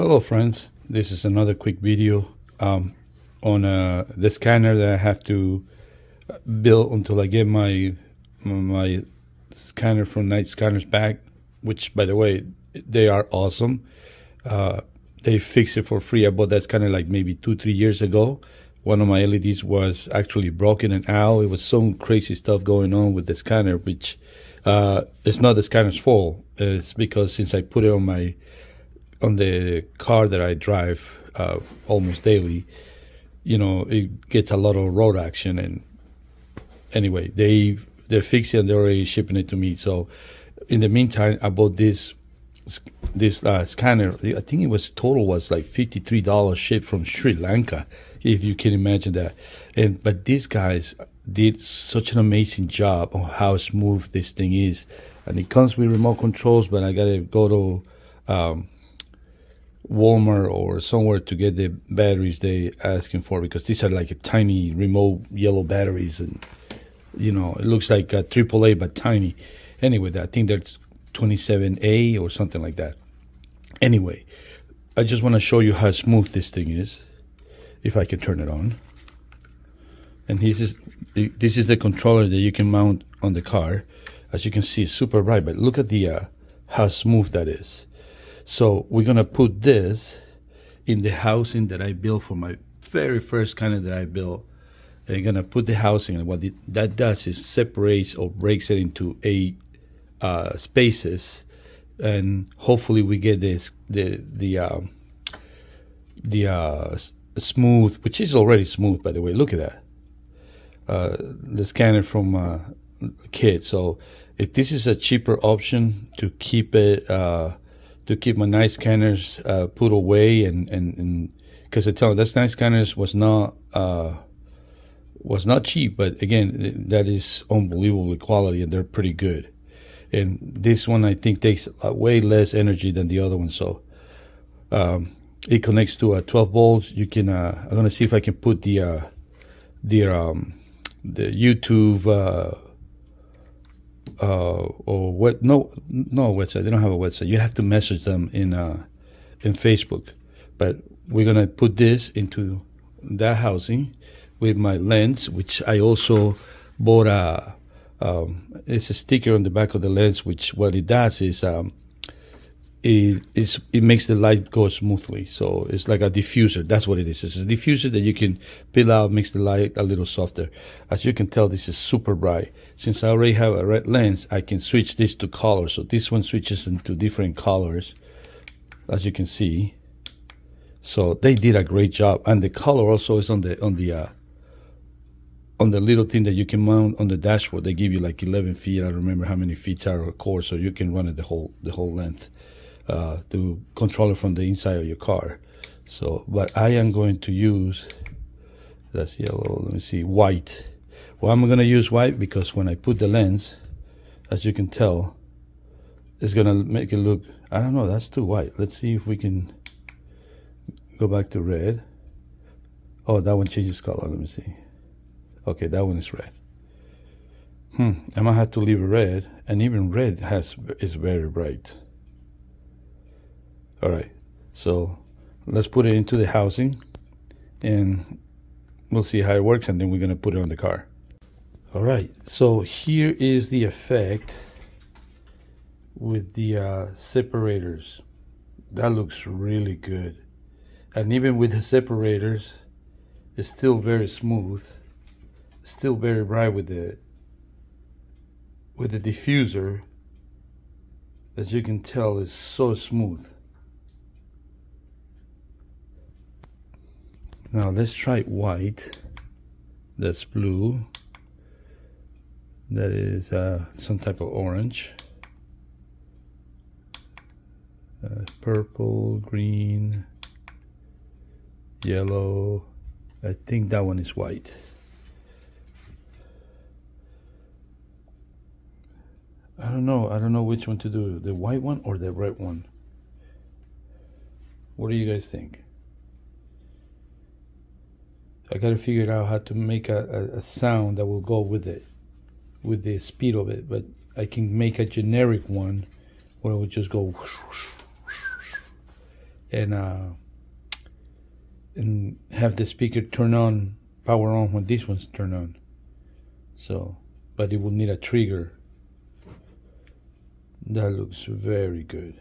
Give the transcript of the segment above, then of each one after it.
Hello friends, this is another quick video on the scanner that I have to build until I get my scanner from Knight Scanners back, which by the way they are awesome. They fix it for free. I bought that scanner like maybe 2-3 years ago. One of my LEDs was actually broken and out. It was some crazy stuff going on with the scanner, which it's not the scanner's fault. It's because since I put it on the car that I drive almost daily, you know, it gets a lot of road action. And anyway, they're fixing it and they're already shipping it to me. So in the meantime, I bought this scanner. I think it was total was like $53 shipped from Sri Lanka, if you can imagine that. But these guys did such an amazing job on how smooth this thing is. And it comes with remote controls, but I gotta go to Walmart or somewhere to get the batteries they asking for, because these are like a tiny remote yellow batteries, and you know, it looks like a AAA but tiny. Anyway, I think that's 27A or something like that. Anyway, I just want to show you how smooth this thing is, if I can turn it on. And this is the controller that you can mount on the car. As you can see, it's super bright, but look at the how smooth that is. So we're gonna put this in the housing that I built for my very first scanner that I built. And I'm gonna put the housing, and what that does is separates or breaks it into 8 spaces, and hopefully we get this the smooth, which is already smooth by the way. Look at that, the scanner from KITT. So if this is a cheaper option to keep it to keep my Knight scanners put away, and because I tell you, that Knight scanners was not cheap, but again, that is unbelievable quality, and they're pretty good. And this one I think takes way less energy than the other one. So it connects to 12 volts. You can I'm gonna see if I can put the YouTube or what? No website. They don't have a website. You have to message them in Facebook. But we're gonna put this into that housing with my lens, which I also bought it's a sticker on the back of the lens, which what it does is it makes the light go smoothly. So it's like a diffuser. That's what it is. It's a diffuser that you can peel out, makes the light a little softer. As you can tell, this is super bright. Since I already have a red lens, I can switch this to color. So this one switches into different colors, as you can see. So they did a great job, and the color also is on the little thing that you can mount on the dashboard. They give you like 11 feet. I don't remember how many feet are a cord, so you can run it the whole length to control it from the inside of your car. So, but I am going to use, that's yellow, let me see, white. Well, I'm going to use white because when I put the lens, as you can tell, it's going to make it look, I don't know, that's too white. Let's see if we can go back to red. Oh, that one changes color. Let me see. Okay, that one is red. I might have to leave it red, and even red is very bright. All right, so let's put it into the housing, and we'll see how it works, and then we're gonna put it on the car. All right, so here is the effect with the separators. That looks really good, and even with the separators, it's still very smooth. Still very bright with the diffuser. As you can tell, it's so smooth. Now let's try white. That's blue. That is some type of orange. Purple, green, yellow. I think that one is white. I don't know which one to do, the white one or the red one. What do you guys think? I gotta figure out how to make a sound that will go with it, with the speed of it, but I can make a generic one where it would just go and have the speaker turn on, power on when this one's turned on. So, but it will need a trigger. That looks very good.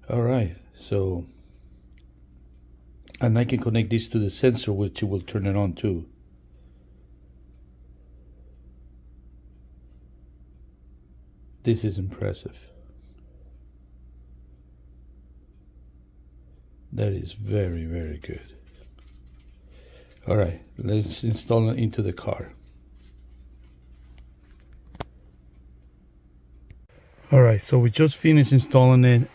All right, so, and I can connect this to the sensor, which will turn it on too. This is impressive. That is very, very good. All right, let's install it into the car. All right, so we just finished installing it.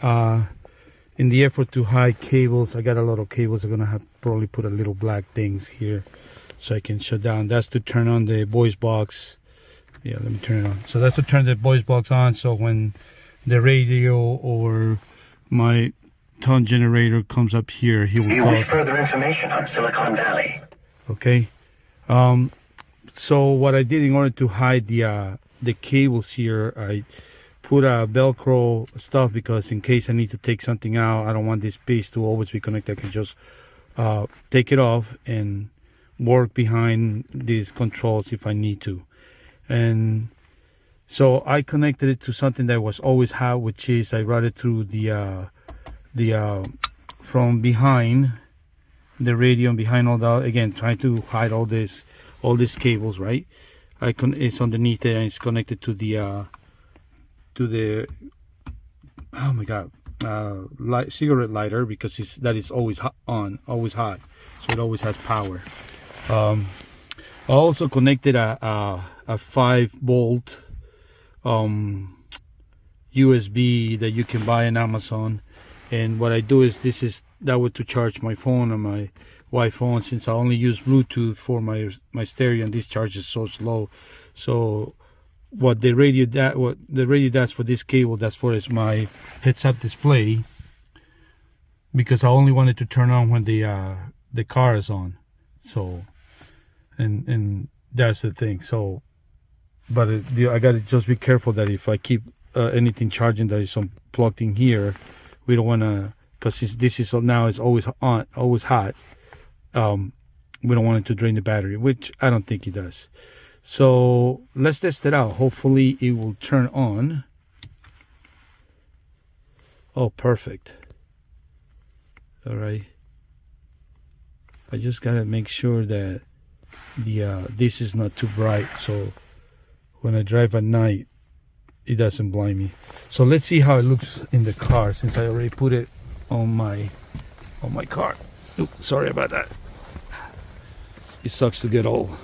In the effort to hide cables, I got a lot of cables. I'm gonna have probably put a little black things here so I can shut down. That's to turn on the voice box. Yeah, let me turn it on. So that's to turn the voice box on, so when the radio or my tone generator comes up here, he will You call. wish further information on Silicon Valley. Okay. So what I did in order to hide the cables here, I put a Velcro stuff, because in case I need to take something out, I don't want this piece to always be connected. I can just take it off and work behind these controls if I need to. And so I connected it to something that was always hot, which is I routed through the from behind the radio and behind all that, again trying to hide all these cables, right? It's underneath it, and it's connected to the oh my god, cigarette lighter, because that is always on, always hot, so it always has power. I also connected a 5-volt USB that you can buy on Amazon, and what I do is that way to charge my phone and my Wi-Fi phone, since I only use Bluetooth for my stereo, and this charge is so slow. So what the radio does for this cable, that's for is my heads-up display, because I only wanted to turn on when the car is on. So and that's the thing. So but I gotta just be careful that if I keep anything charging that is plugged in here, we don't want to, because this is now it's always on, always hot. We don't want it to drain the battery, which I don't think it does. So let's test it out. Hopefully it will turn on. Oh, perfect. All right. I just gotta make sure that this is not too bright, so when I drive at night it doesn't blind me. So let's see how it looks in the car, since I already put it on my car. Oops, sorry about that. It sucks to get old.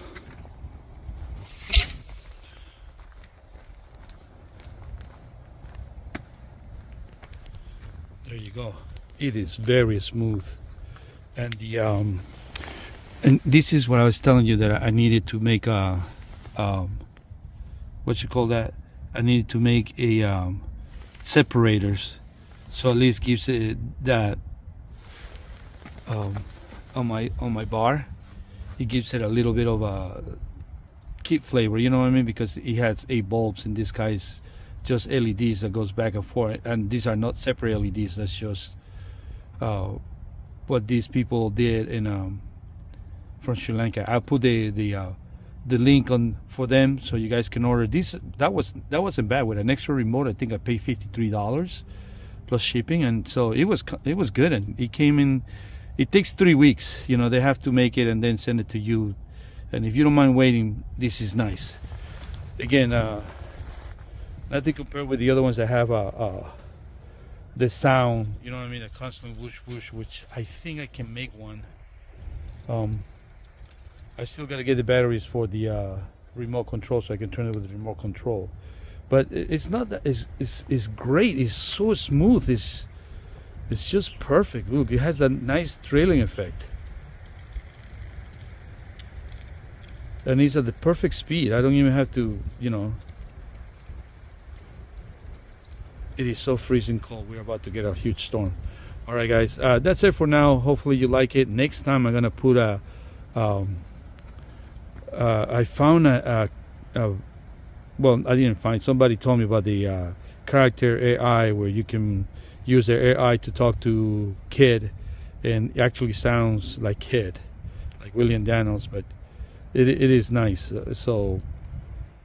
There you go. It is very smooth, and and this is what I was telling you, that I needed to make a what you call that? I needed to make a separators, so at least gives it that on my bar. It gives it a little bit of a KITT flavor, you know what I mean? Because it has 8 bulbs, and this guy's just LEDs that goes back and forth, and these are not separate LEDs. That's just what these people did in from Sri Lanka. I'll put the link on for them, so you guys can order this. That wasn't bad. With an extra remote, I think I paid $53 plus shipping, and so it was good, and it came in. It takes 3 weeks, you know. They have to make it and then send it to you, and if you don't mind waiting, this is nice. Again, nothing compared with the other ones that have the sound, you know what I mean, a constant whoosh whoosh, which I think I can make one. I still got to get the batteries for the remote control, so I can turn it with the remote control. But it's not that it's great. It's so smooth. It's just perfect. Look, it has that nice trailing effect, and it's at the perfect speed. I don't even have to, you know. It is so freezing cold. We're about to get a huge storm. All right, guys, that's it for now. Hopefully you like it. Next time I'm gonna put I found well, I didn't find, somebody told me about the character AI, where you can use their AI to talk to KITT, and it actually sounds like KITT, like William Daniels, but it is nice.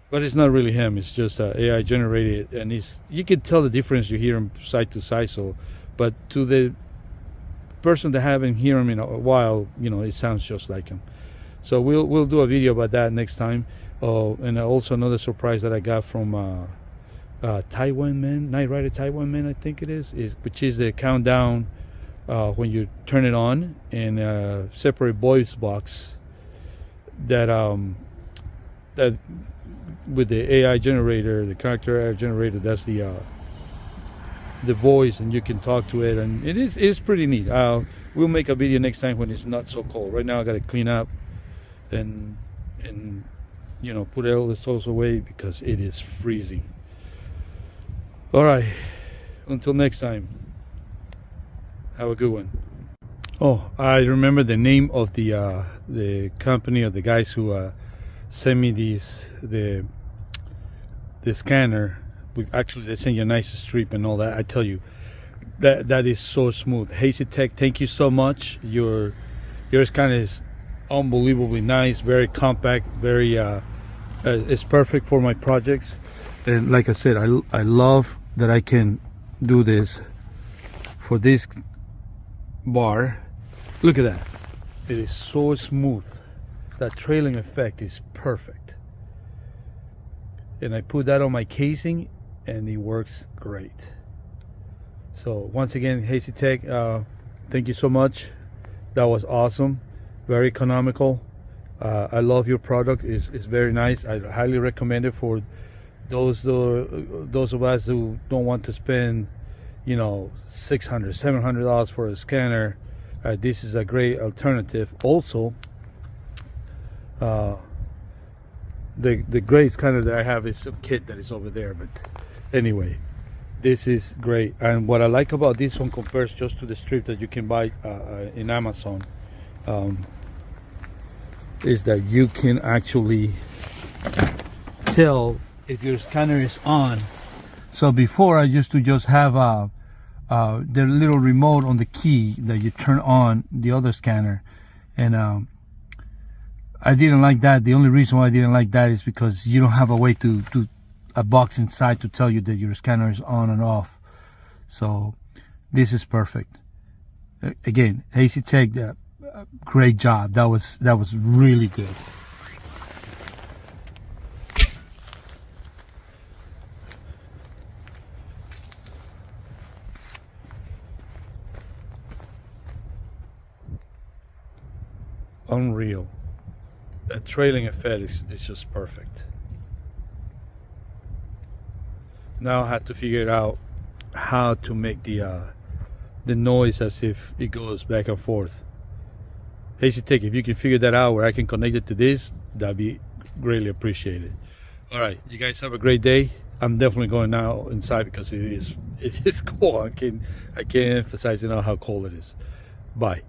But it's not really him. It's just AI generated, and you can tell the difference. You hear him side to side. But to the person that haven't heard him in a while, it sounds just like him. So we'll do a video about that next time. And also another surprise that I got from Taiwan Man, Knight Rider Taiwan Man, I think it is which is the countdown when you turn it on, in a separate voice box that with the AI generator, the character AI generator, that's the voice, and you can talk to it, and it is pretty neat. We'll make a video next time when it's not so cold. Right now I got to clean up and put all the clothes away because it is freezing. All right, until next time, have a good one. Oh, I remember the name of the company, or the guys who sent me the scanner. Actually, they send you a nice strip and all that. I tell you, that is so smooth. HAZI Tech, thank you so much. Your scanner is unbelievably nice, very compact, very it's perfect for my projects. And like I said, I love that I can do this for this bar. Look at that. It is so smooth. That trailing effect is perfect. And I put that on my casing and it works great. So once again, HAZI Tech, thank you so much. That was awesome. Very economical. I love your product. It's very nice. I highly recommend it for those of us who don't want to spend $600, $700 for a scanner. This is a great alternative. Also, the great scanner that I have is some kit that is over there, but anyway, this is great. And what I like about this one compares just to the strip that you can buy in Amazon, is that you can actually tell if your scanner is on. So before, I used to just have the little remote on the key that you turn on the other scanner, and I didn't like that. The only reason why I didn't like that is because you don't have a way to a box inside to tell you that your scanner is on and off. So this is perfect. Again, HAZI Tech, great job. That was really good. Unreal. That trailing effect is just perfect. Now I have to figure out how to make the noise as if it goes back and forth. HAZI Tech, if you can figure that out where I can connect it to this, that'd be greatly appreciated. All right, you guys have a great day. I'm definitely going now inside because it is cold. I can't emphasize enough how cold it is. Bye.